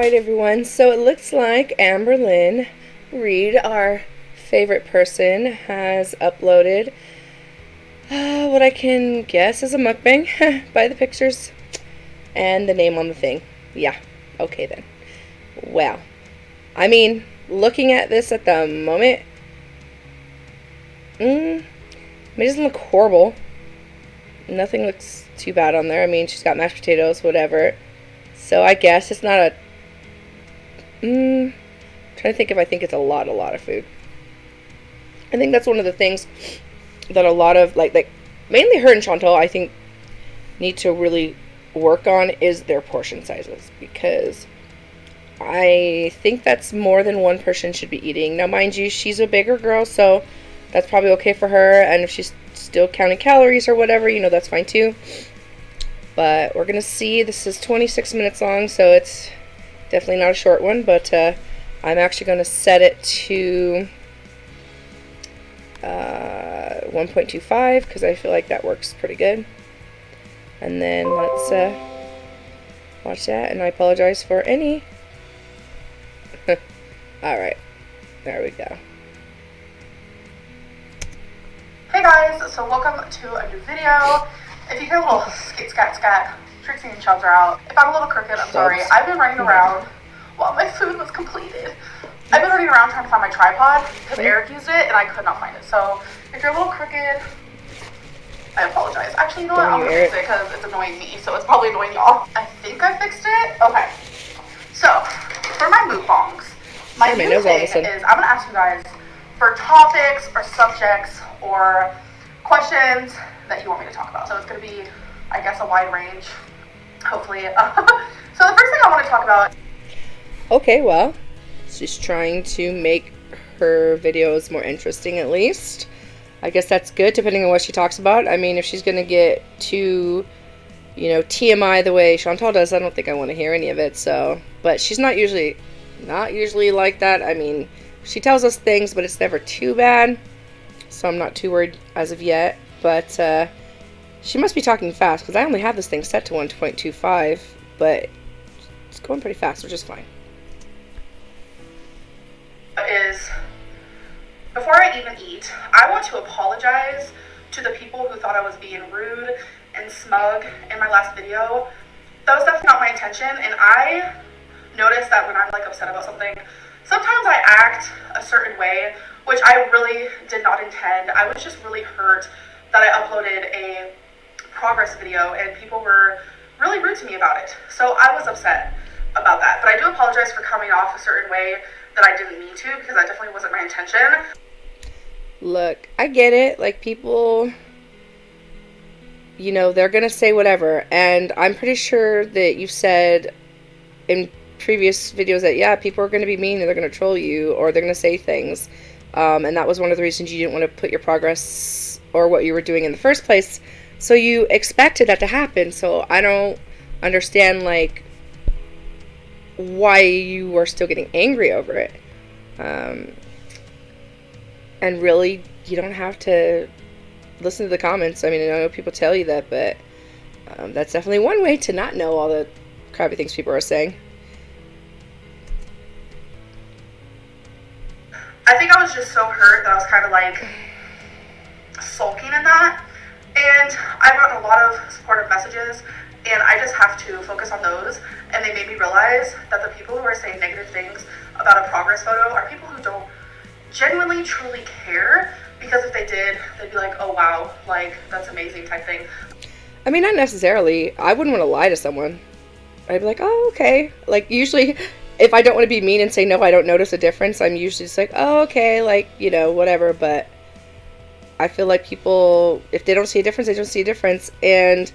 Alright everyone, so it looks like Amberlynn Reid, our favorite person, has uploaded what I can guess is a mukbang by the pictures and the name on the thing. Yeah, okay then. Well, I mean, looking at this at the moment, it doesn't look horrible. Nothing looks too bad on there. I mean, she's got mashed potatoes, whatever. So I guess it's not a... trying to think if I think it's a lot of food. I think that's one of the things that a lot of, like mainly her and Chantal, I think, need to really work on is their portion sizes. Because I think that's more than one person should be eating. Now, mind you, she's a bigger girl, so that's probably okay for her. And if she's still counting calories or whatever, you know, that's fine too. But we're going to see. This is 26 minutes long, so it's definitely not a short one. But I'm actually going to set it to 1.25 because I feel like that works pretty good. And then let's watch that. And I apologize for any. Alright, there we go. Hey guys, so welcome to a new video. If you hear a little skit scat scat, Trixie and Chubbs are out. If I'm a little crooked, I'm sorry. I've been running around while my food was completed. I've been running around trying to find my tripod because Eric used it and I could not find it. So if you're a little crooked, I apologize. Actually, you know what? I'm gonna fix it because it's annoying me, so it's probably annoying y'all. I think I fixed it. Okay. So for my mukbangs, my new thing is I'm gonna ask you guys for topics or subjects or questions that you want me to talk about. So it's going to be, I guess, a wide range, hopefully. So the first thing I want to talk about... Okay, well, she's trying to make her videos more interesting at least. I guess that's good, depending on what she talks about. I mean, if she's going to get too, you know, TMI the way Chantal does, I don't think I want to hear any of it, so... But she's not usually like that. I mean, she tells us things, but it's never too bad. So I'm not too worried as of yet. But she must be talking fast because I only have this thing set to 1.25, but it's going pretty fast, which is fine. Before I even eat, I want to apologize to the people who thought I was being rude and smug in my last video. That was definitely not my intention, and I noticed that when I'm like upset about something, sometimes I act a certain way, which I really did not intend. I was just really hurt that I uploaded a progress video and people were really rude to me about it. So I was upset about that. But I do apologize for coming off a certain way that I didn't mean to, because that definitely wasn't my intention. Look, I get it. Like, people, you know, they're going to say whatever. And I'm pretty sure that you've said in previous videos that, yeah, people are going to be mean and they're going to troll you or they're going to say things. And that was one of the reasons you didn't want to put your progress or what you were doing in the first place. So you expected that to happen. So I don't understand, like, why you are still getting angry over it. And really, you don't have to listen to the comments. I mean, I know people tell you that, but that's definitely one way to not know all the crappy things people are saying. I think I was just so hurt that I was kind of like sulking in that, and I've gotten a lot of supportive messages, and I just have to focus on those. And they made me realize that the people who are saying negative things about a progress photo are people who don't genuinely truly care, because if they did, they'd be like, oh wow, like, that's amazing type thing. I mean, not necessarily. I wouldn't want to lie to someone. I'd be like, oh, okay. Like, usually if I don't want to be mean and say, no, I don't notice a difference, I'm usually just like, oh, okay, like, you know, whatever. But I feel like people, if they don't see a difference, they don't see a difference. And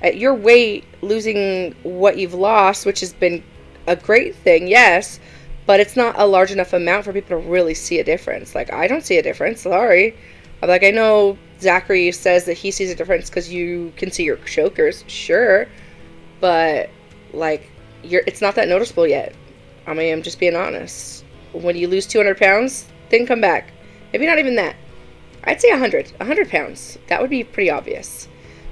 at your weight, losing what you've lost, which has been a great thing, yes, but it's not a large enough amount for people to really see a difference. Like, I don't see a difference, sorry. I'm like, I know Zachary says that he sees a difference because you can see your chokers, sure, but, like, it's not that noticeable yet. I mean, I'm just being honest. When you lose 200 pounds, then come back. Maybe not even that. I'd say 100 pounds. That would be pretty obvious.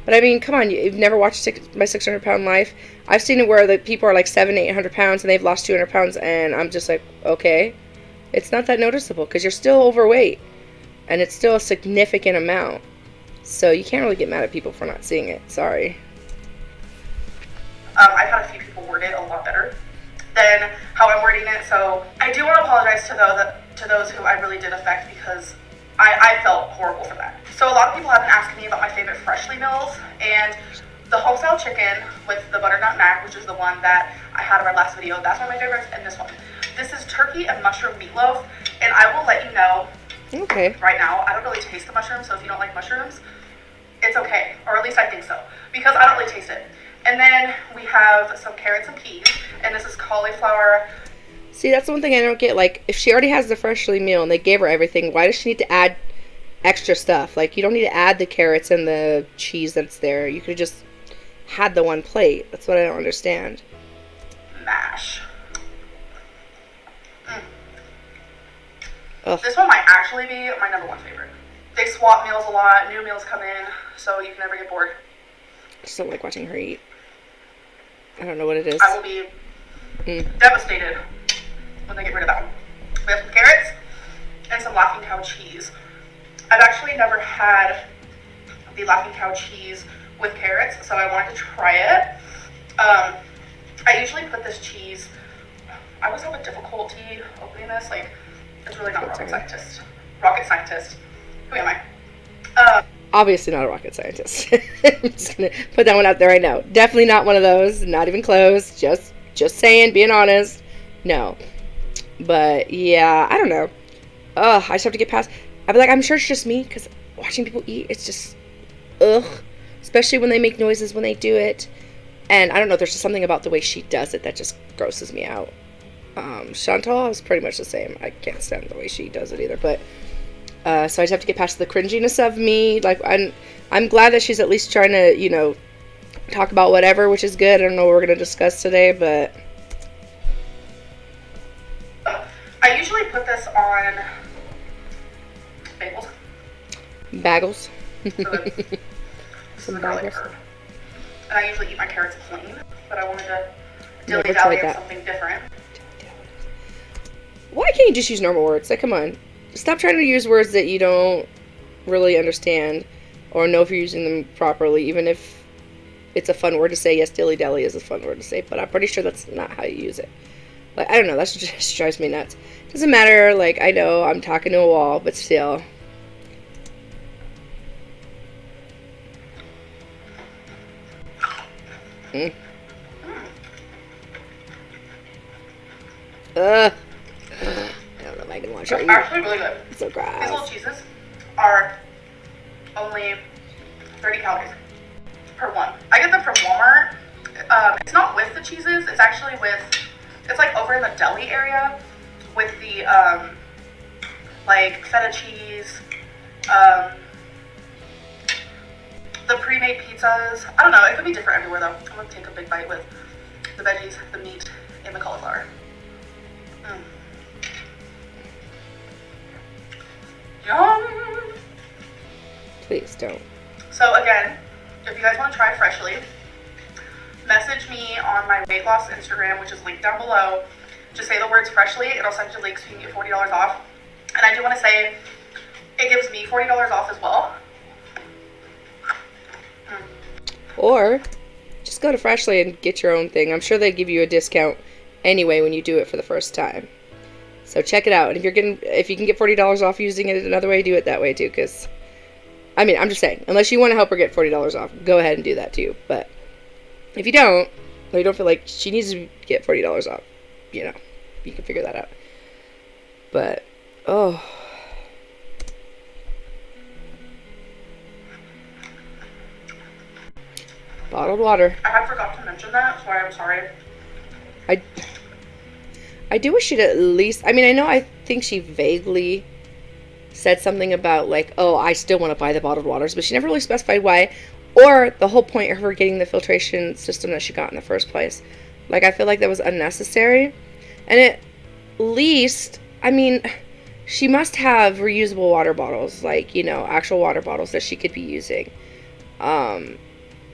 But I mean, come on, you've never watched My 600 Pound Life? I've seen it where the people are like 700-800 pounds and they've lost 200 pounds, and I'm just like, okay, it's not that noticeable because you're still overweight, and it's still a significant amount. So you can't really get mad at people for not seeing it. Sorry. I've had a few people word it a lot better than how I'm wording it, so I do want to apologize to those who I really did affect, because I felt horrible for that. So a lot of people have been asking me about my favorite freshly meals, and the homestyle chicken with the butternut mac, which is the one that I had in our last video, that's one of my favorites, and this one. This is turkey and mushroom meatloaf, and I will let you know right now, I don't really taste the mushrooms, so if you don't like mushrooms, it's okay, or at least I think so, because I don't really taste it. And then we have some carrots and peas, and this is cauliflower. See, that's the one thing I don't get. Like, if she already has the freshly meal and they gave her everything, why does she need to add extra stuff? Like, you don't need to add the carrots and the cheese that's there. You could have just had the one plate. That's what I don't understand. Mash. This one might actually be my number one favorite. They swap meals a lot. New meals come in, so you can never get bored. I just don't like watching her eat. I don't know what it is. I will be devastated when they get rid of that one. We have some carrots and some Laughing Cow cheese. I've actually never had the Laughing Cow cheese with carrots, so I wanted to try it. I usually put this cheese, I always have a difficulty opening this, like, it's really not rocket scientist. Who am I? Obviously not a rocket scientist. I'm just gonna put that one out there right now. Definitely not one of those. Not even close. Just saying, being honest. No. But yeah, I don't know. I just have to get past. I'd be like, I'm sure it's just me, because watching people eat, it's just especially when they make noises when they do it. And I don't know, there's just something about the way she does it that just grosses me out. Chantal is pretty much the same. I can't stand the way she does it either. But so I just have to get past the cringiness of me. Like, I'm glad that she's at least trying to, you know, talk about whatever, which is good. I don't know what we're going to discuss today, but I usually put this on bagels. Bagels. Some bagels. And I usually eat my carrots plain, but I wanted to dilly-dally on something different. Why can't you just use normal words? Like, come on. Stop trying to use words that you don't really understand or know if you're using them properly, even if it's a fun word to say. Yes, dilly-dally is a fun word to say, but I'm pretty sure that's not how you use it. Like, I don't know. That just drives me nuts. Doesn't matter. Like, I know I'm talking to a wall, but still. I don't know if I can watch it. It's actually really good. It's so gross. These little cheeses are only 30 calories per one. I get them from Walmart. It's not with the cheeses. It's actually with, it's like over in the deli area with the like feta cheese, the pre-made pizzas. I don't know. It could be different everywhere though. I'm gonna take a big bite with the veggies, the meat, and the cauliflower. Yum! Please don't. So again, if you guys want to try Freshly, message me on my weight loss Instagram, which is linked down below. Just say the words Freshly, it'll send you links so you can get $40 off. And I do want to say, it gives me $40 off as well. Or just go to Freshly and get your own thing. I'm sure they give you a discount anyway when you do it for the first time. So check it out. And if you can get $40 off using it another way, do it that way too. Because, I mean, I'm just saying, unless you want to help her get $40 off, go ahead and do that too. But if you don't, or you don't feel like she needs to get $40 off, you know, you can figure that out. But, bottled water. I had forgot to mention that, so I'm sorry. I do wish she'd at least, I mean, I think she vaguely said something about, like, oh, I still want to buy the bottled waters, but she never really specified why, or the whole point of her getting the filtration system that she got in the first place. Like, I feel like that was unnecessary. And at least, I mean, she must have reusable water bottles, like, you know, actual water bottles that she could be using.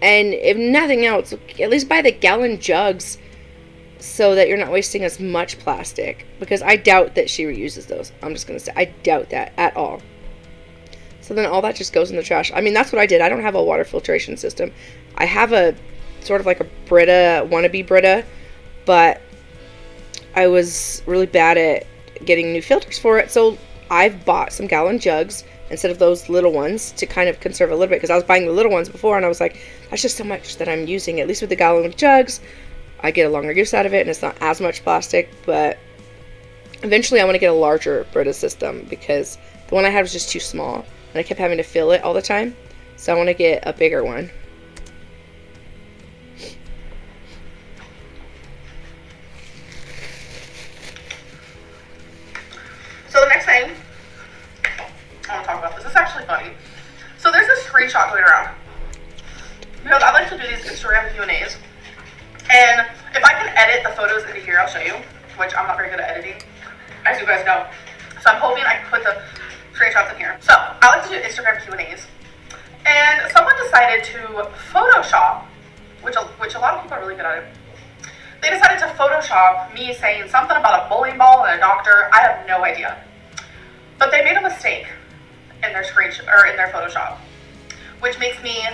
And if nothing else, at least buy the gallon jugs so that you're not wasting as much plastic. Because I doubt that she reuses those. I'm just going to say, I doubt that at all. So then all that just goes in the trash. I mean, that's what I did. I don't have a water filtration system. I have a sort of like a Brita, wannabe Brita, but I was really bad at getting new filters for it. So I've bought some gallon jugs instead of those little ones to kind of conserve a little bit, because I was buying the little ones before and I was like, that's just so much that I'm using. At least with the gallon jugs, I get a longer use out of it and it's not as much plastic. But eventually I want to get a larger Brita system because the one I had was just too small and I kept having to fill it all the time. So I want to get a bigger one. So the next thing I want to talk about, this is actually funny. So there's this screenshot going around because I like to do these Instagram Q&As, and if I can edit the photos into here, I'll show you, which I'm not very good at editing, as you guys know. So I'm hoping I can put the screenshots in here. So I like to do Instagram Q&As, and someone decided to Photoshop, which a lot of people are really good at it. They decided to Photoshop me saying something about a bowling ball and a doctor. I have no idea. But they made a mistake in their in their Photoshop, which makes me,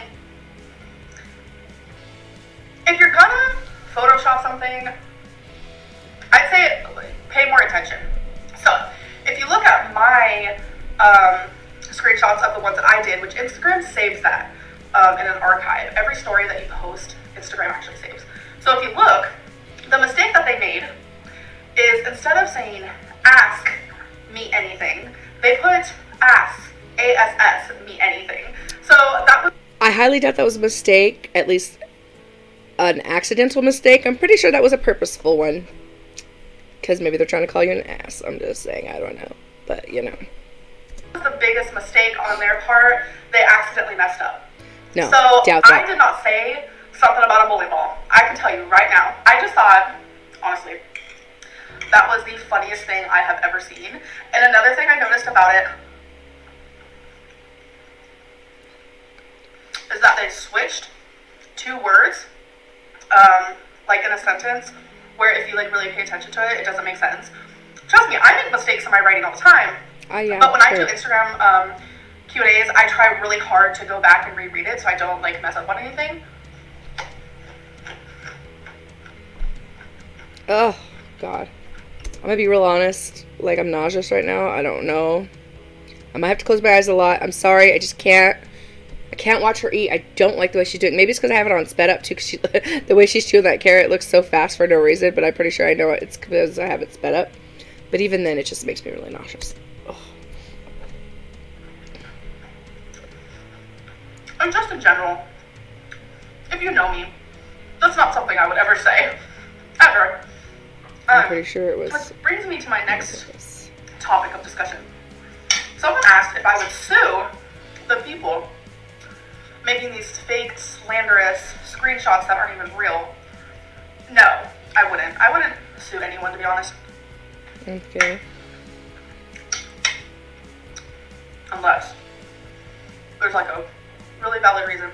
if you're gonna Photoshop something, I'd say pay more attention. So if you look at my screenshots of the ones that I did, which Instagram saves that in an archive. Every story that you post, Instagram actually saves. So if you look, the mistake that they made is instead of saying ask me anything, they put ask, ASS, me anything. So that was... I highly doubt that was a mistake, at least an accidental mistake. I'm pretty sure that was a purposeful one. Because maybe they're trying to call you an ass. I'm just saying, I don't know. But, you know. The biggest mistake on their part, they accidentally messed up. No, so doubt that. I did not say something about a bowling ball. I can tell you right now. I just thought, honestly, that was the funniest thing I have ever seen. And another thing I noticed about it is that they switched two words, like in a sentence, where if you like really pay attention to it, it doesn't make sense. Trust me, I make mistakes in my writing all the time. Yeah, but when I do Instagram Q&As, I try really hard to go back and reread it so I don't like mess up on anything. Oh, God. I'm gonna be real honest. Like, I'm nauseous right now. I don't know. I might have to close my eyes a lot. I'm sorry. I just can't. I can't watch her eat. I don't like the way she's doing it. Maybe it's because I have it on sped up, too. Because the way she's chewing that carrot looks so fast for no reason. But I'm pretty sure I know it's because I have it sped up. But even then, it just makes me really nauseous. Oh. And just in general, if you know me, that's not something I would ever say. Ever. I'm pretty sure it was. Which brings me to my next topic of discussion. Someone asked if I would sue the people making these fake, slanderous screenshots that aren't even real. No, I wouldn't. I wouldn't sue anyone, to be honest. Okay. Unless there's like a really valid reason.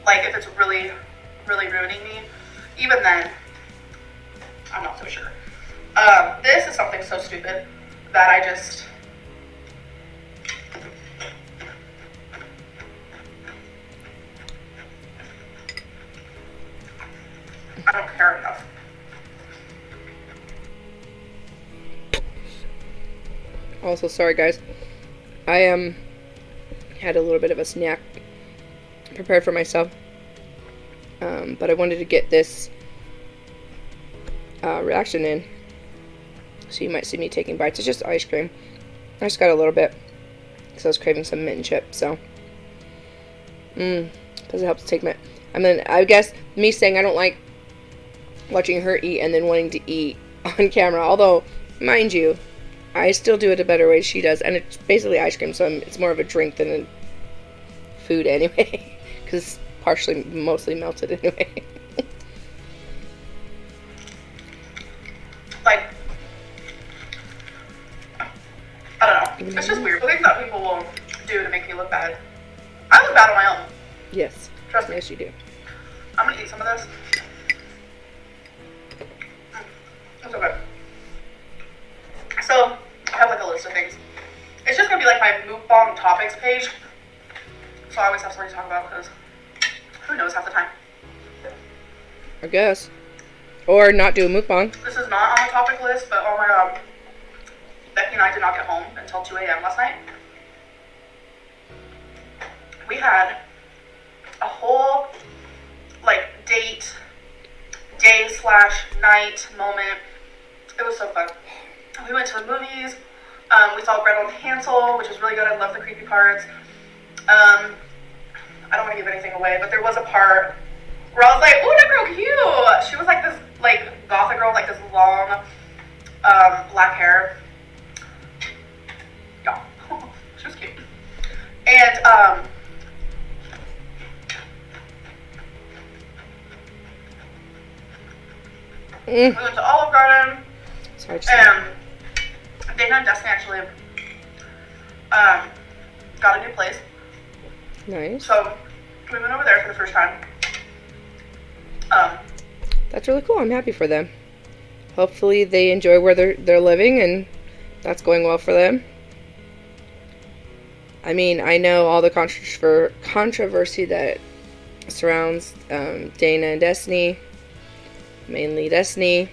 Like if it's really, really ruining me, even then, I'm not so sure. This is something so stupid that I just... I don't care enough. Also, sorry guys. I had a little bit of a snack prepared for myself. But I wanted to get this reaction in. So you might see me taking bites. It's just ice cream. I just got a little bit because I was craving some mint and chip. So, because it helps take my... I mean, I guess me saying I don't like watching her eat and then wanting to eat on camera. Although, mind you, I still do it a better way she does. And it's basically ice cream, so it's more of a drink than a food anyway. Because it's partially, mostly melted anyway. Like, I don't know. It's just weird. The things that people will do to make me look bad. I look bad on my own. Yes. Trust me. Yes, you do. I'm gonna eat some of this. It's so good. So, I have like a list of things. It's just gonna be like my Mukbang topics page. So I always have something to talk about because who knows half the time. I guess. Or not do a mukbang. This is not on the topic list, but oh my god. Becky and I did not get home until 2 a.m. last night. We had a whole like day/night moment. It was so fun. We went to the movies. We saw Gretel and Hansel, which was really good. I love the creepy parts. I don't want to give anything away, but there was a part where I was like, "Ooh, that girl cute." She was like this like gothic girl, like this long black hair. Yeah, she was cute. And we went to Olive Garden. Sorry, And Dana and Destiny actually got a new place. Nice. So we went over there for the first time. That's really cool. I'm happy for them. Hopefully they enjoy where they're living and that's going well for them. I mean, I know all the controversy that surrounds Dana and Destiny, mainly Destiny.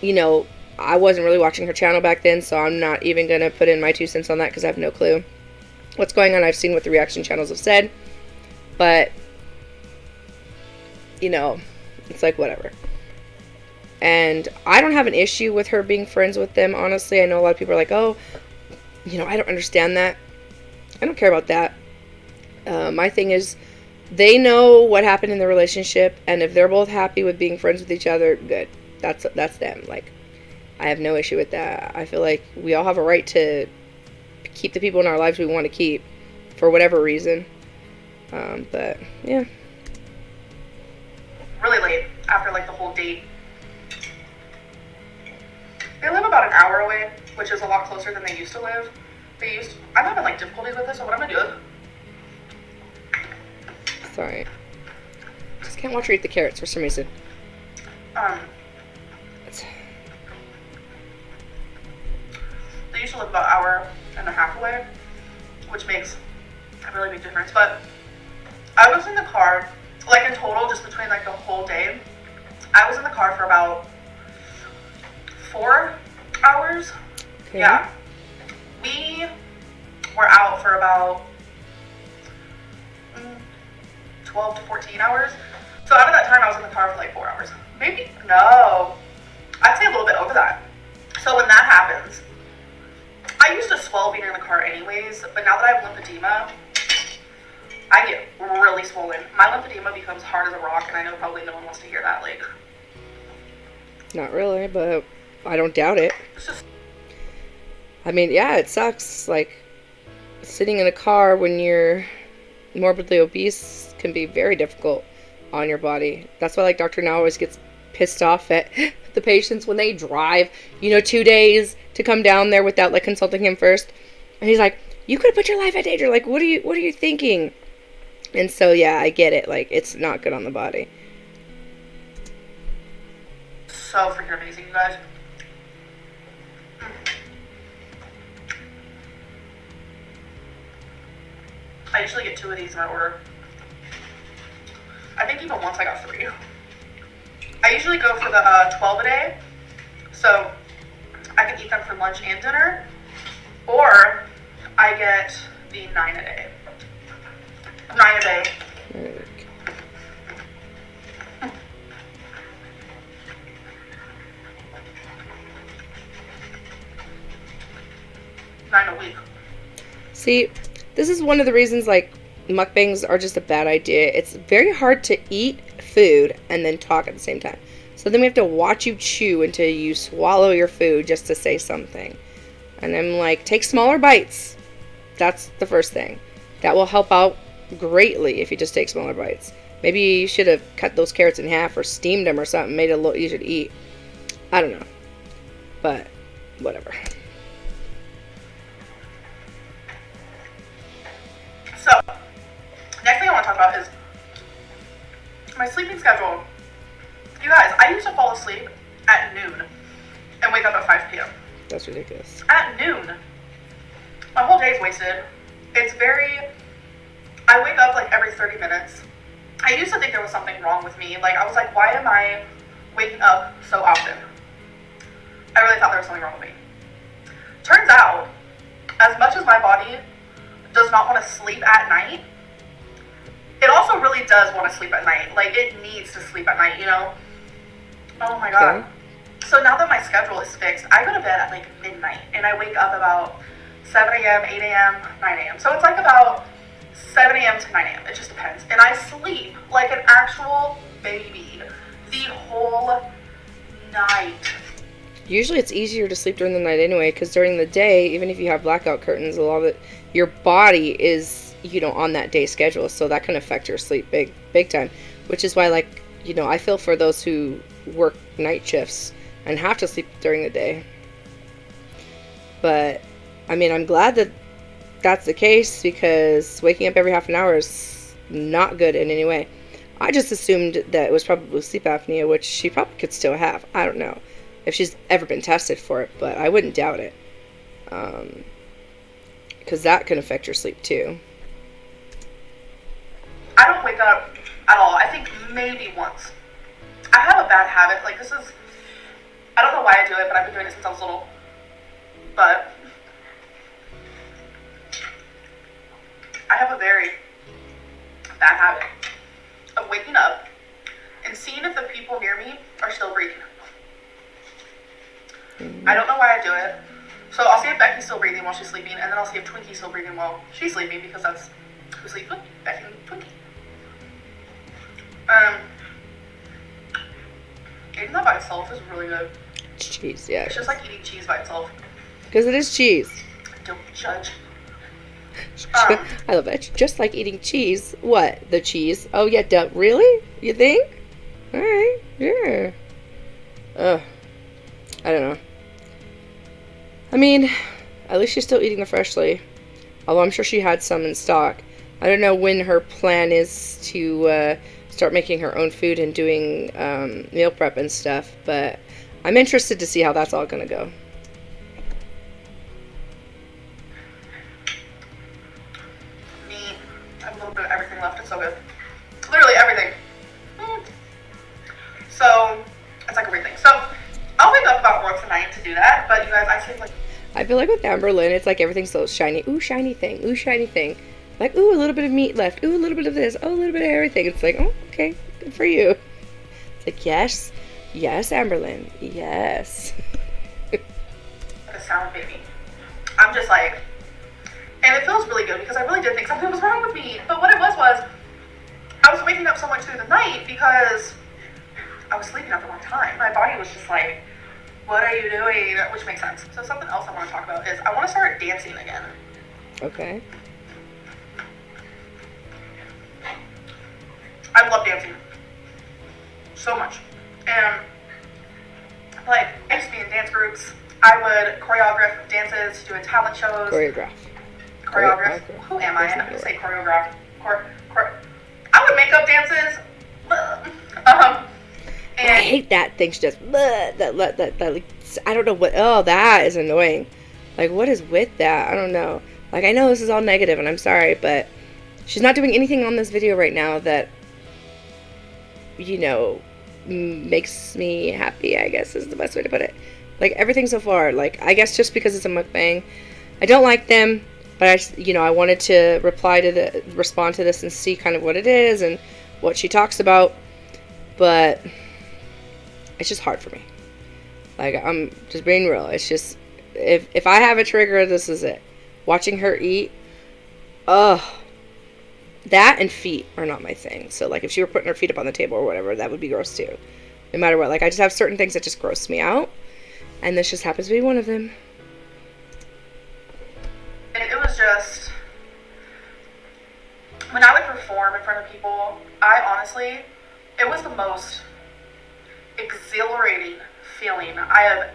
You know, I wasn't really watching her channel back then, so I'm not even going to put in my 2 cents on that because I have no clue what's going on. I've seen what the reaction channels have said, but, you know, it's like whatever. And I don't have an issue with her being friends with them, honestly. I know a lot of people are like, oh, you know, I don't understand that. I don't care about that. My thing is, they know what happened in the relationship, and if they're both happy with being friends with each other, good. That's them. Like, I have no issue with that. I feel like we all have a right to keep the people in our lives we want to keep for whatever reason. But yeah. Really late after like the whole date. They live about an hour away, which is a lot closer than they used to live. I'm having like difficulties with this, so what I'm gonna do. Sorry. Just can't watch her eat the carrots for some reason. They used to live about an hour and a half away, which makes a really big difference. But I was in the car, like in total, just between like the whole day, I was in the car for about 4 hours. Okay. Yeah. We were out for about 12 to 14 hours. So out of that time, I was in the car for like 4 hours. Maybe, no. I'd say a little bit over that. So when that happens, I used to swell being in the car anyways, but now that I have lymphedema, I get really swollen. My lymphedema becomes hard as a rock, and I know probably no one wants to hear that. Like, not really, but I don't doubt it. it's just, I mean, yeah, it sucks. Like, sitting in a car when you're morbidly obese can be very difficult on your body. That's why, like, Dr. Now always gets pissed off at the patients when they drive, 2 days to come down there without, like, consulting him first. And he's like, you could have put your life at danger. Like, what are you thinking? And so, yeah, I get it. Like, it's not good on the body. so freaking amazing, you guys. I usually get 2 of these in my order. I think even once I got 3. I usually go for the 12 a day, so I can eat them for lunch and dinner, or I get the 9 a day. 9 a day. $9 a week. See, this is one of the reasons, like, mukbangs are just a bad idea. It's very hard to eat food and then talk at the same time. So then we have to watch you chew until you swallow your food just to say something. And I'm like, take smaller bites. That's the first thing. That will help out greatly if you just take smaller bites. Maybe you should have cut those carrots in half or steamed them or something, made it a little easier to eat. I don't know. But, whatever. So, next thing I want talk about is my sleeping schedule. You guys, I used to fall asleep at noon and wake up at 5 p.m. That's ridiculous. At noon. My whole day is wasted. I wake up like every 30 minutes. I used to think there was something wrong with me. Like, I was like, why am I waking up so often? I really thought there was something wrong with me. Turns out, as much as my body does not want to sleep at night, it also really does want to sleep at night. Like, it needs to sleep at night, you know? Oh my god. Okay. So now that my schedule is fixed, I go to bed at like midnight and I wake up about 7 a.m., 8 a.m., 9 a.m. So it's like about 7 a.m. to 9 a.m. It just depends. And I sleep like an actual baby the whole night. Usually it's easier to sleep during the night anyway, because during the day, even if you have blackout curtains, a lot of it, your body is, you know, on that day schedule, so that can affect your sleep big time, which is why, like, you know, I feel for those who work night shifts and have to sleep during the day. But, I mean, I'm glad that that's the case, because waking up every half an hour is not good in any way. I just assumed that it was probably sleep apnea, which she probably could still have. I don't know if she's ever been tested for it, but I wouldn't doubt it. Because that can affect your sleep too. I don't wake up at all. I think maybe once. I have a bad habit. Like, this is, I don't know why I do it, but I've been doing it since I was little. But I have a very bad habit of waking up and seeing if the people near me are still breathing. I don't know why I do it. So I'll see if Becky's still breathing while she's sleeping, and then I'll see if Twinkie's still breathing while she's sleeping, because that's who sleeps with Becky and Twinkie. Eating that by itself is really good. It's cheese, yeah. It's just like eating cheese by itself. Because it is cheese. Don't judge. I love that. Just like eating cheese. What? The cheese? Oh, yeah, duh. Really? You think? Alright, yeah. Ugh. I don't know. I mean, at least she's still eating the freshly. Although I'm sure she had some in stock. I don't know when her plan is to start making her own food and doing meal prep and stuff. But I'm interested to see how that's all going to go. Me, I have a little bit of everything left. It's so good. Literally everything. So, it's like everything. So, I'll wake up about 4 tonight to do that. But you guys, I sleep like... I feel like with Amberlynn, it's like everything's so shiny. Ooh, shiny thing. Ooh, shiny thing. Like, ooh, a little bit of meat left. Ooh, a little bit of this. Oh, a little bit of everything. It's like, oh, okay. Good for you. It's like, yes. Yes, Amberlynn. Yes. a sound baby. I'm just like... And it feels really good because I really did think something was wrong with me. But what it was I was waking up so much through the night because I was sleeping at the wrong time. My body was just like, what are you doing? Which makes sense. So something else I want to talk about is I want to start dancing again. Okay. I love dancing so much. And like, I used to be in dance groups. I would choreograph dances, do talent shows. Choreograph. Who am I? I'm going to say choreograph. I would make up dances. And I hate that thing. She does. That, like, I don't know what. Oh, that is annoying. Like, what is with that? I don't know. Like, I know this is all negative, and I'm sorry, but she's not doing anything on this video right now that, you know, makes me happy, I guess is the best way to put it. Like, everything so far. Like, I guess just because it's a mukbang. I don't like them, but I wanted to respond to this and see kind of what it is and what she talks about. But it's just hard for me. Like, I'm just being real. It's just, if I have a trigger, this is it. Watching her eat, that and feet are not my thing. So, like, if she were putting her feet up on the table or whatever, that would be gross too. No matter what. Like, I just have certain things that just gross me out. And this just happens to be one of them. And it was just, when I would perform in front of people, it was the most exhilarating feeling I have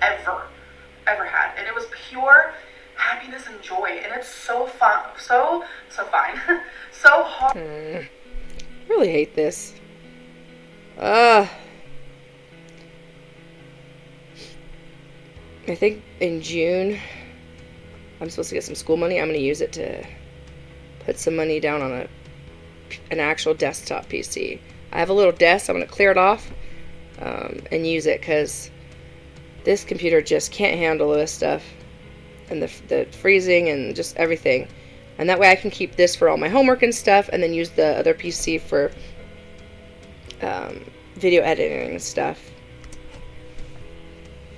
ever had. And it was pure happiness and joy. And it's so fun, so fine, so hard. really hate this. I think in June I'm supposed to get some school money. I'm going to use it to put some money down on an actual desktop PC. I have a little desk. I'm going to clear it off and use it because this computer just can't handle this stuff. And the freezing and just everything. And that way I can keep this for all my homework and stuff, and then use the other PC for video editing and stuff.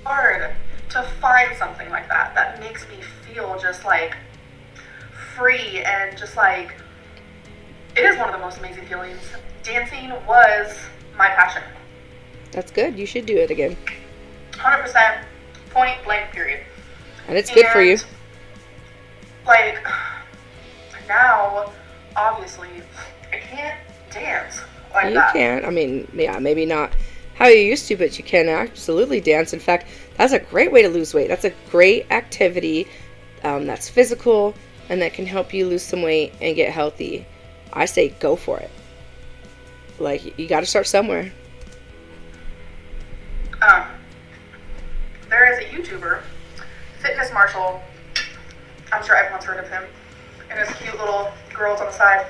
Hard to find something like that that makes me feel just like free and just like, it is one of the most amazing feelings. Dancing was my passion. That's good. You should do it again. 100%, point blank, period. And it's good for you. Like, now, obviously, I can't dance like that. You can. I mean, yeah, maybe not how you used to, but you can absolutely dance. In fact, that's a great way to lose weight. That's a great activity that's physical and that can help you lose some weight and get healthy. I say go for it. Like, you got to start somewhere. There is a YouTuber, Fitness Marshall. I'm sure everyone's heard of him. And his cute little girls on the side.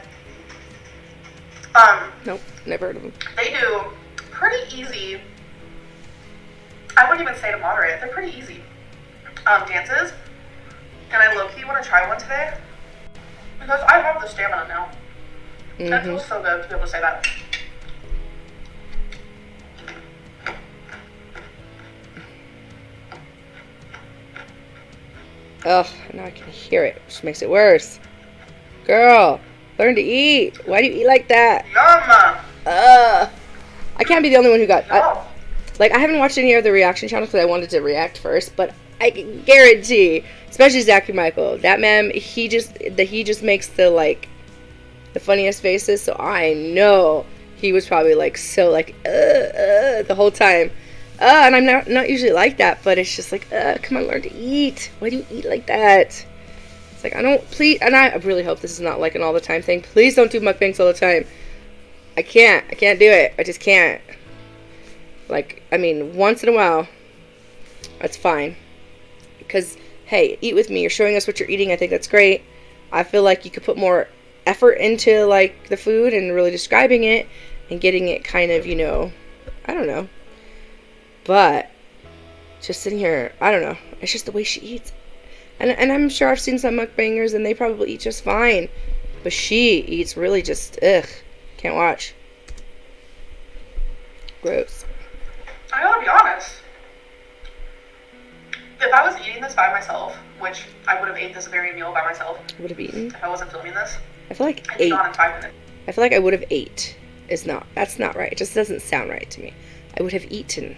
Nope, never heard of him. They do pretty easy, I wouldn't even say to moderate, they're pretty easy dances. And I low-key want to try one today. Because I have the stamina now. Mm-hmm. It feels so good to be able to say that. Ugh, now I can hear it, which makes it worse. Girl, learn to eat. Why do you eat like that? Yum! I can't be the only one who got... I haven't watched any of the reaction channels because I wanted to react first, but I can guarantee, especially Zachary Michael, that man, he just makes the funniest faces, so I know he was probably the whole time. And I'm not usually like that, but it's just like, come on, learn to eat. Why do you eat like that? It's like, and I really hope this is not like an all the time thing. Please don't do mukbangs all the time. I can't do it. I just can't. Once in a while, that's fine. Because, hey, eat with me. You're showing us what you're eating. I think that's great. I feel like you could put more effort into, the food and really describing it and getting it kind of, I don't know. But just sitting here, I don't know. It's just the way she eats. And I'm sure I've seen some mukbangers and they probably eat just fine. But she eats really just, can't watch. Gross. I gotta be honest. If I was eating this by myself, which I would have ate this very meal by myself. Would have eaten? If I wasn't filming this. I feel like I'd be gone in 5 minutes. I feel like I would have ate. That's not right. It just doesn't sound right to me. I would have eaten.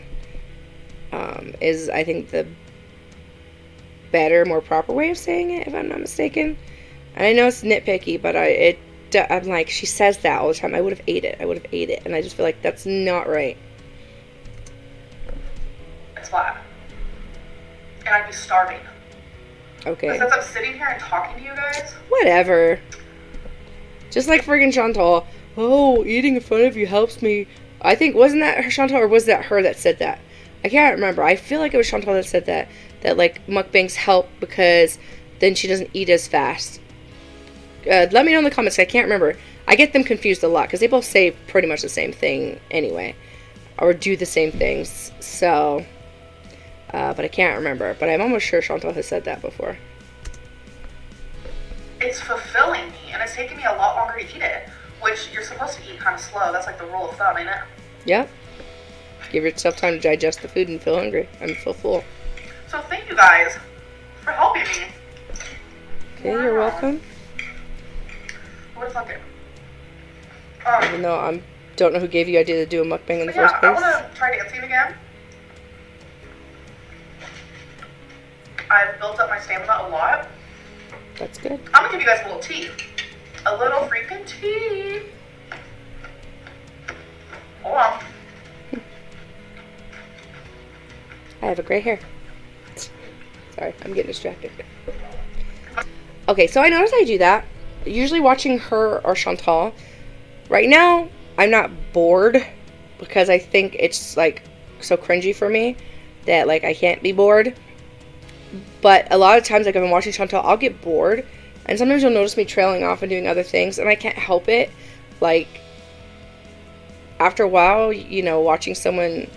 Is I think the better, more proper way of saying it, if I'm not mistaken. And I know it's nitpicky, but I'm like, she says that all the time. I would have ate it. And I just feel like that's not right. It's flat. And I'd be starving. Okay. But since I'm sitting here and talking to you guys. Whatever. Just like friggin' Chantal. Oh, eating in front of you helps me. I think, wasn't that her Chantal, or was that her that said that? I can't remember. I feel like it was Chantal that said that mukbangs help because then she doesn't eat as fast. Let me know in the comments. I can't remember. I get them confused a lot because they both say pretty much the same thing anyway, or do the same things. So, but I can't remember. But I'm almost sure Chantal has said that before. It's fulfilling me, and it's taking me a lot longer to eat it, which you're supposed to eat kind of slow. That's like the rule of thumb, ain't it? Yep. Give yourself time to digest the food and feel hungry. Feel full. So thank you guys for helping me. Okay, you're welcome. What if I get? Even though I don't know who gave you the idea to do a mukbang in the first place. I want to try dancing again. I've built up my stamina a lot. That's good. I'm going to give you guys a little tea. A little freaking tea. Hold on. I have a gray hair. Sorry, I'm getting distracted. Okay, so I noticed I do that. Usually watching her or Chantal, Right now, I'm not bored because I think it's like so cringy for me that like I can't be bored. But a lot of times, like if I'm watching Chantal, I'll get bored, and sometimes you'll notice me trailing off and doing other things, and I can't help it. Like after a while, you know, watching someone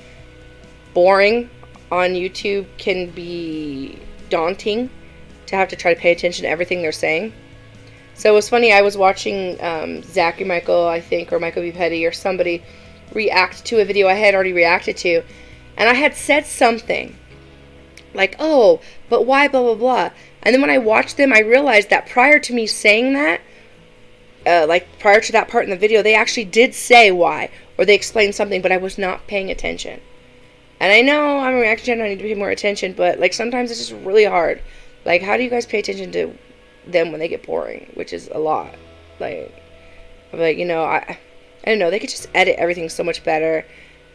boring on YouTube can be daunting to have to try to pay attention to everything they're saying. So it was funny, I was watching Zach and Michael, I think, or Michael B. Petty or somebody react to a video I had already reacted to, and I had said something like, oh, but why blah blah blah, and then when I watched them I realized that prior to me saying that, like prior to that part in the video, they actually did say why, or they explained something, but I was not paying attention. And I know I'm a reaction channel, I need to pay more attention, but like sometimes it's just really hard. Like, how do you guys pay attention to them when they get boring, which is a lot. Like, you know, I don't know, they could just edit everything so much better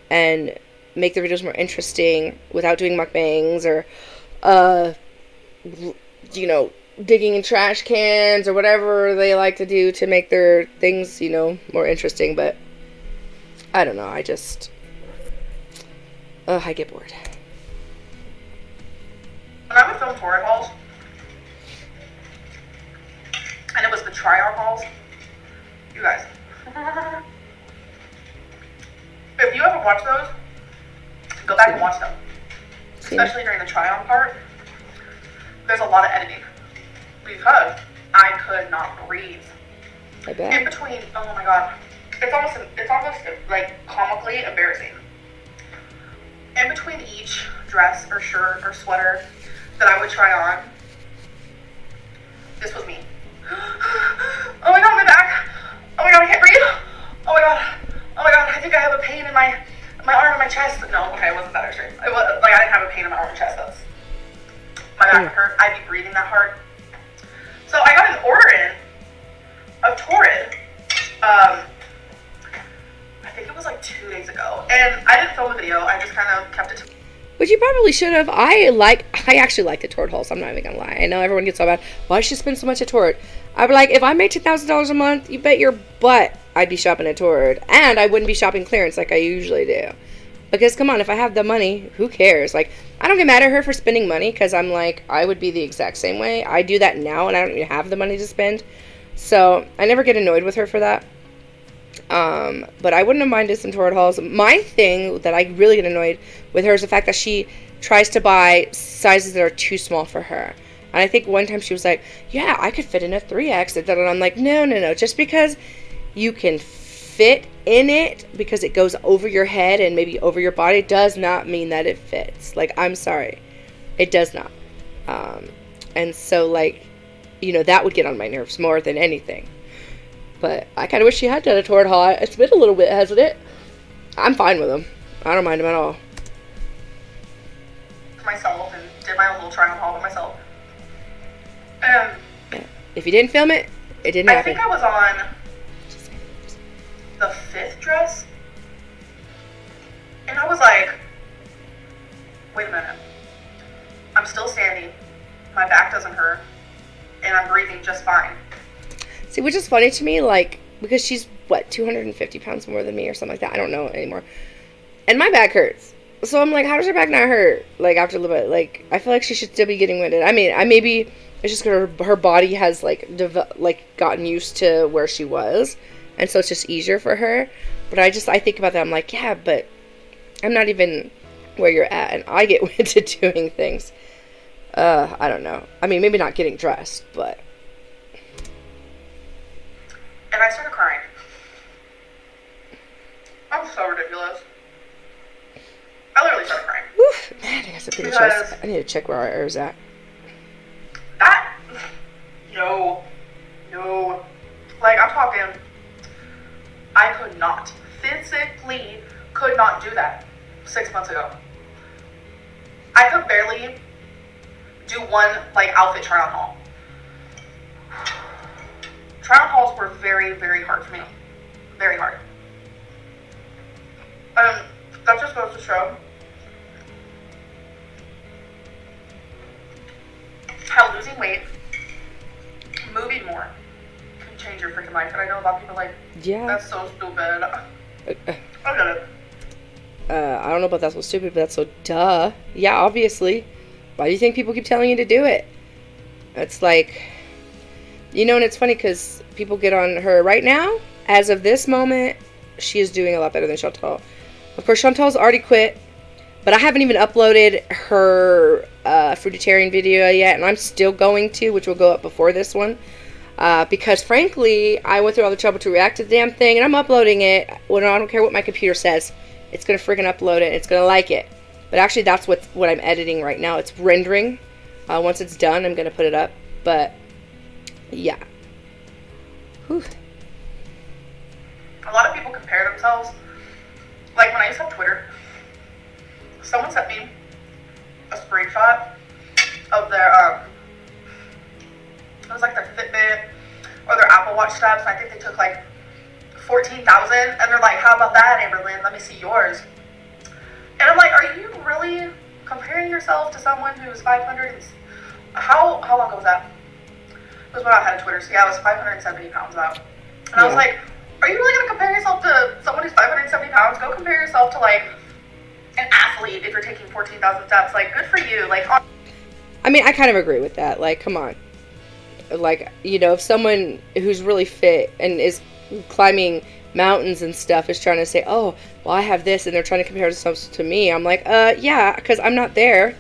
and make the videos more interesting without doing mukbangs or you know, digging in trash cans or whatever they like to do to make their things, you know, more interesting. But I don't know, I just I get bored. When I would film torrent hauls, and it was the try-on hauls, you guys, if you haven't watched those, go back and watch them. Especially during the try-on part, there's a lot of editing because I could not breathe. I bet. In between, oh my god, it's almost like comically embarrassing. In between each dress or shirt or sweater that I would try on, this was me. Oh my god, my back. Oh my god, I can't breathe. Oh my god. Oh my god, I think I have a pain in my arm and my chest. No, okay, it wasn't that extreme. It was like I didn't have a pain in my arm and chest. That's my back hurt. I'd be breathing that hard. So I got an order in of Torrid. I think it was like 2 days ago, and I didn't film a video. I just kind of kept it to. Which you probably should have. I actually like the Torrid hauls. I'm not even gonna lie. I know everyone gets so bad. Why should you spend so much at Torrid? I'd be like, if I made $10,000 a month, you bet your butt I'd be shopping at Torrid, and I wouldn't be shopping clearance like I usually do. Because come on, if I have the money, who cares? Like, I don't get mad at her for spending money, because I'm like, I would be the exact same way. I do that now, and I don't even have the money to spend. So I never get annoyed with her for that. But I wouldn't have minded some Torrid hauls. My thing that I really get annoyed with her is the fact that she tries to buy sizes that are too small for her. And I think one time she was like, yeah, I could fit in a 3X. And I'm like, no. Just because you can fit in it, because it goes over your head and maybe over your body, does not mean that it fits. Like, I'm sorry. It does not. And so, like, you know, that would get on my nerves more than anything. But I kind of wish she had done a Torrid haul. It's been a little bit, hasn't it? I'm fine with them. I don't mind them at all. Myself and did my own little try-on haul by myself. Yeah. If you didn't film it, it didn't happen. I think I was on the 5th dress, and I was like, wait a minute. I'm still standing. My back doesn't hurt, and I'm breathing just fine. See, which is funny to me, like, because she's, what, 250 pounds more than me or something like that. I don't know anymore. And my back hurts. So I'm like, how does her back not hurt? Like, after a little bit, like, I feel like she should still be getting winded. I mean, maybe it's just because her body has, like, gotten used to where she was. And so it's just easier for her. But I think about that. I'm like, yeah, but I'm not even where you're at. And I get winded doing things. I don't know. I mean, maybe not getting dressed, but... And I started crying. I'm so ridiculous. I literally started crying. Oof, man, I got something to check. I need to check where our air is at. That? No. Like, I'm talking, I could not, physically could not do that 6 months ago. I could barely do one, like, outfit try-on haul. Try-on hauls were very, very hard for me. Very hard. That just goes to show how losing weight, moving more, change your freaking life. And I know a lot of people are like, yeah. That's so stupid. I get it. I don't know about that's so stupid, but that's so duh. Yeah, obviously. Why do you think people keep telling you to do it? It's like, you know, and it's funny because people get on her right now. As of this moment, she is doing a lot better than Chantal. Of course, Chantal's already quit, but I haven't even uploaded her fruitarian video yet, and I'm still going to, which will go up before this one. Because frankly, I went through all the trouble to react to the damn thing, and I'm uploading it when I don't care what my computer says. It's going to freaking upload it, and it's going to like it. But actually, that's what I'm editing right now. It's rendering. Once it's done, I'm going to put it up. But, yeah. Whew. A lot of people compare themselves. Like, when I used to have Twitter, someone sent me a screenshot of their, it was like their Fitbit or their Apple Watch steps, and I think they took like 14,000, and they're like, how about that, Amberlynn? Let me see yours. And I'm like, are you really comparing yourself to someone who's 500 and, how long ago was that? It was when I had Twitter, so yeah, I was 570 pounds out. And I was like, are you really going to compare yourself to someone who's 570 pounds? Go compare yourself to like an athlete if you're taking 14,000 steps. Like, good for you. Like, I mean, I kind of agree with that. Like, come on. Like, you know, if someone who's really fit and is climbing mountains and stuff is trying to say, oh, well, I have this, and they're trying to compare themselves to me, I'm like, yeah, because I'm not there.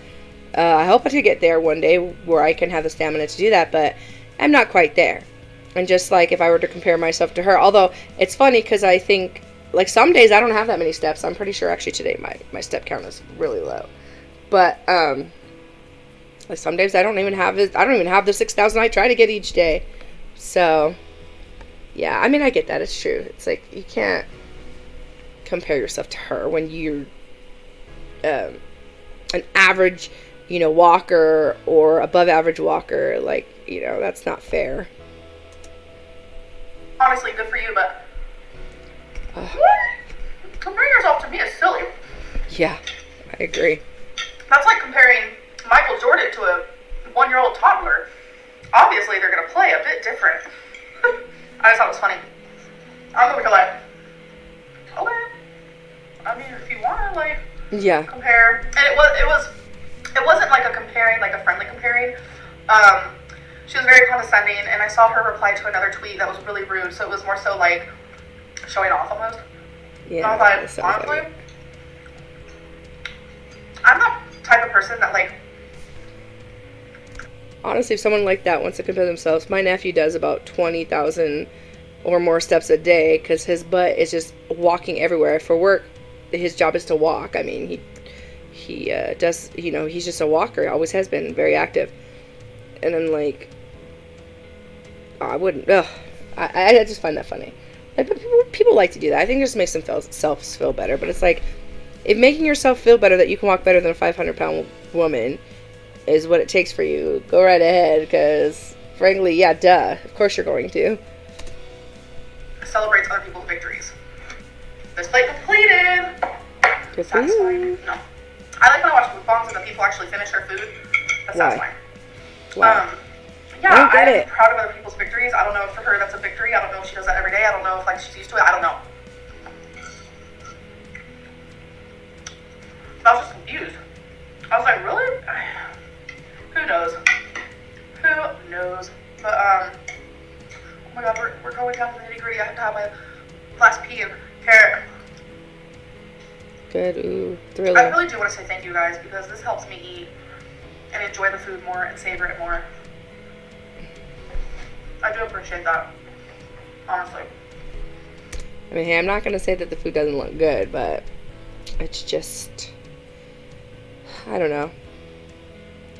I hope to get there one day where I can have the stamina to do that, but I'm not quite there. And just like if I were to compare myself to her, although it's funny because I think, like, some days I don't have that many steps. I'm pretty sure actually today my step count is really low. But, like, some days I don't even have the 6,000 I try to get each day. So, yeah, I mean, I get that. It's true. It's like, you can't compare yourself to her when you're an average, you know, walker or above average walker. Like, you know, that's not fair. Honestly, good for you, but comparing yourself to me is silly. Yeah, I agree. That's like comparing Michael Jordan to a 1-year-old toddler. Obviously, they're going to play a bit different. I just thought it was funny. I'm over here like, okay. I mean, if you want to, like, yeah, compare. And it wasn't like a comparing, like a friendly comparing. She was very condescending, and I saw her reply to another tweet that was really rude, so it was more so like showing off almost. Yeah, and I was like, honestly, I'm not the type of person that, like, honestly, if someone like that wants to compare themselves, my nephew does about 20,000 or more steps a day because his butt is just walking everywhere. For work, his job is to walk. I mean, he does, you know, he's just a walker. He always has been, very active. And then, like, I wouldn't, I just find that funny. Like, but people like to do that. I think it just makes themselves feel better. But it's like, if making yourself feel better that you can walk better than a 500-pound woman is what it takes for you, go right ahead, because, frankly, yeah, duh. Of course you're going to. Celebrates other people's victories. This plate completed. Good for you. No. I like when I watch mukbangs and the people actually finish their food. That's satisfying. Wow. Yeah, I'm proud of other people's victories. I don't know if for her that's a victory. I don't know if she does that every day. I don't know if, like, she's used to it. I don't know. I was just confused. I was like, really? Who knows? Who knows? But, oh my god, we're going down to the nitty-gritty. I have to have my last pee and carrot. Good, ooh, thrilling. I really do want to say thank you guys because this helps me eat and enjoy the food more and savor it more. I do appreciate that, honestly. I mean, hey, I'm not going to say that the food doesn't look good, but it's just, I don't know.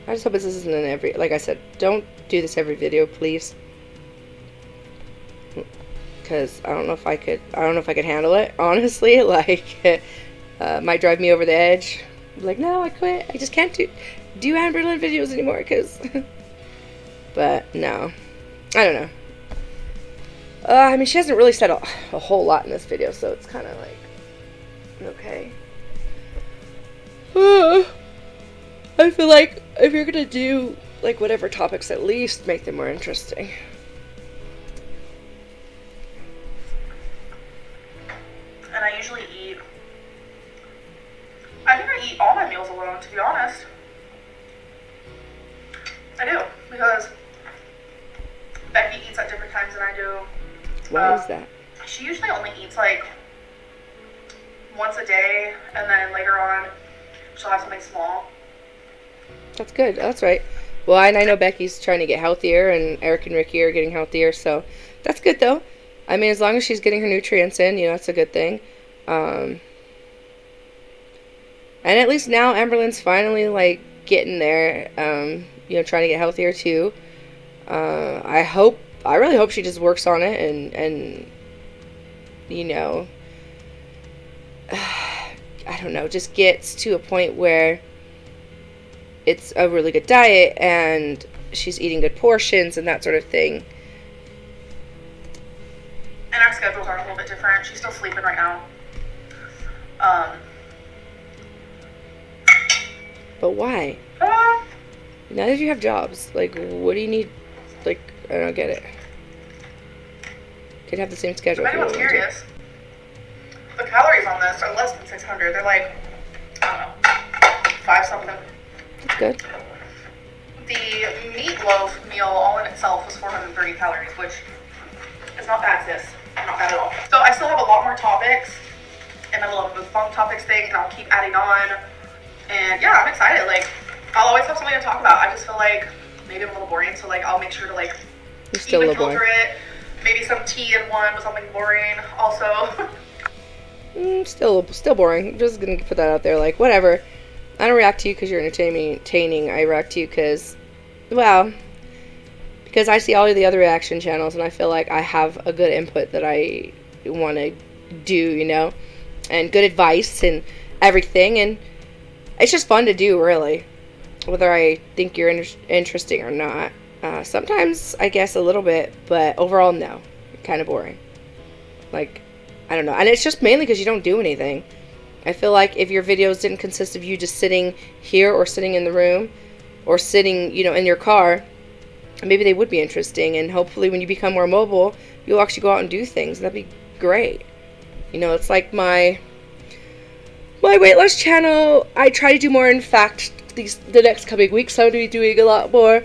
I just hope this isn't in every, like I said, don't do this every video, please. Because I don't know if I could handle it, honestly. Like, might drive me over the edge. Like, no, I quit. I just can't do Amberlynn videos anymore, because, but no. I don't know. I mean, she hasn't really said a whole lot in this video, so it's kind of like, okay. I feel like if you're gonna do, like, whatever topics, at least make them more interesting. I do, because Becky eats at different times than I do. Why is that? She usually only eats like once a day, and then later on she'll have something small. That's good. That's right. Well, and I know Becky's trying to get healthier, and Eric and Ricky are getting healthier, so that's good, though. I mean, as long as she's getting her nutrients in, you know, that's a good thing. And at least now Amberlynn's finally, like, getting there, you know, trying to get healthier, too. I really hope she just works on it and you know, I don't know, just gets to a point where it's a really good diet and she's eating good portions and that sort of thing. And our schedules are a little bit different. She's still sleeping right now. But why? Now that you have jobs, like, what do you need? Like, I don't get it. Could have the same schedule. If anyone's curious, the calories on this are less than 600. They're like, I don't know, 5 something. That's good. The meatloaf meal all in itself was 430 calories, which is not bad, sis. Not bad at all. So I still have a lot more topics and a little mukbang topics thing, and I'll keep adding on. And yeah, I'm excited. Like, I'll always have something to talk about. I just feel like maybe I'm a little boring, so like I'll make sure to like even filter it. Maybe some tea in one with something boring also. Still boring. I'm just gonna put that out there. Like, whatever. I don't react to you because you're entertaining. I react to you because, well, because I see all of the other reaction channels and I feel like I have a good input that I want to do, you know, and good advice and everything, and it's just fun to do, really, whether I think you're interesting or not. Sometimes, I guess, a little bit, but overall, no. Kind of boring. Like, I don't know. And it's just mainly because you don't do anything. I feel like if your videos didn't consist of you just sitting here or sitting in the room or sitting, you know, in your car, maybe they would be interesting. And hopefully when you become more mobile, you'll actually go out and do things. That'd be great. You know, it's like my weight loss channel. I try to do more. In fact, the next coming weeks, I'm going to be doing a lot more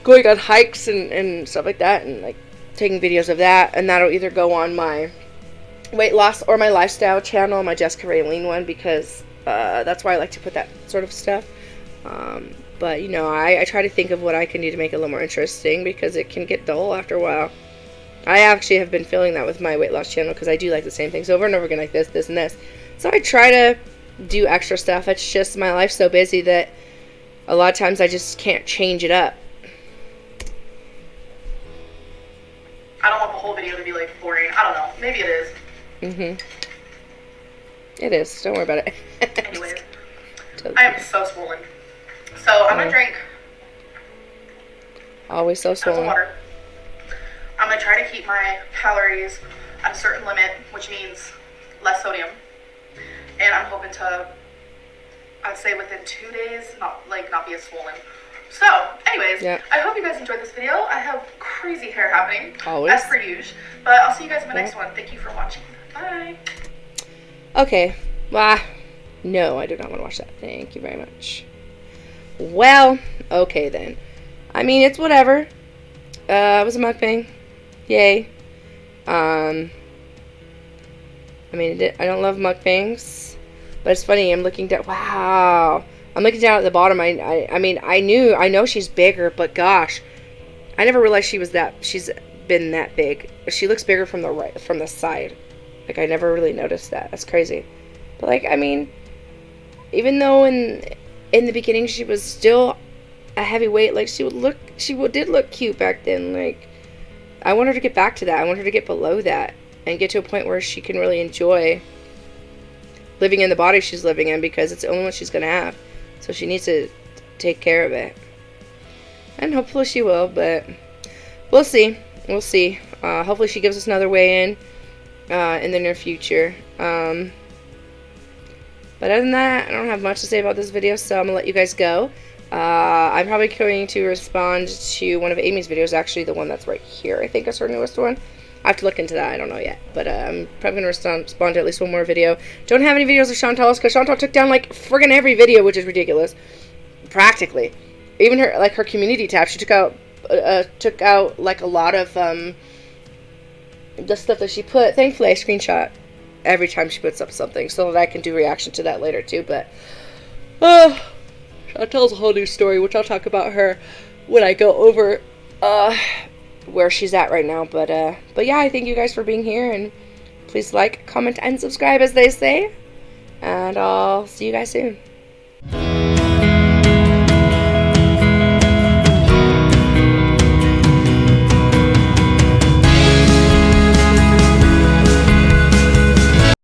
going on hikes and stuff like that, and like taking videos of that, and that'll either go on my weight loss or my lifestyle channel, my Jessica Raylene one, because that's why I like to put that sort of stuff. But you know, I try to think of what I can do to make it a little more interesting, because it can get dull after a while. I actually have been feeling that with my weight loss channel, because I do like the same things over and over again, like this and this. So I try to do extra stuff. It's just my life's so busy that a lot of times I just can't change it up. I don't want the whole video to be like boring. I don't know. Maybe it is. It is. Don't worry about it. Anyways, I am so swollen. So I'm gonna drink. Always so swollen. Water. I'm gonna try to keep my calories at a certain limit, which means less sodium. And I'm hoping to, I'd say within 2 days, not be as swollen. So, anyways, yep. I hope you guys enjoyed this video. I have crazy hair happening, always, as per usual. But I'll see you guys in the next one. Thank you for watching. Bye. Okay. No, I do not want to watch that. Thank you very much. Well, okay then. I mean, it's whatever. It was a mukbang. Yay. I mean, I don't love mukbangs, but it's funny. I'm looking down. Wow. I'm looking down at the bottom. I mean, I know she's bigger, but gosh, I never realized she's been that big. She looks bigger from the side. Like, I never really noticed that. That's crazy. But like, I mean, even though in the beginning she was still a heavyweight, like she did look cute back then. Like, I want her to get back to that. I want her to get below that and get to a point where she can really enjoy living in the body she's living in, because it's the only one she's gonna have. So she needs to take care of it. And hopefully she will, but we'll see. We'll see. Hopefully she gives us another weigh in the near future. But other than that, I don't have much to say about this video, so I'm going to let you guys go. I'm probably going to respond to one of Amy's videos, actually the one that's right here. I think is her newest one. I have to look into that. I don't know yet. But I'm probably going to respond to at least one more video. Don't have any videos of Chantal's, because Chantal took down like friggin' every video, which is ridiculous. Practically. even her, like, her community tab, she took out like a lot of the stuff that she put. Thankfully I screenshot every time she puts up something so that I can do reaction to that later too. But that tells a whole new story, which I'll talk about her when I go over where she's at right now. But yeah, I thank you guys for being here, and please like, comment, and subscribe, as they say, and I'll see you guys soon.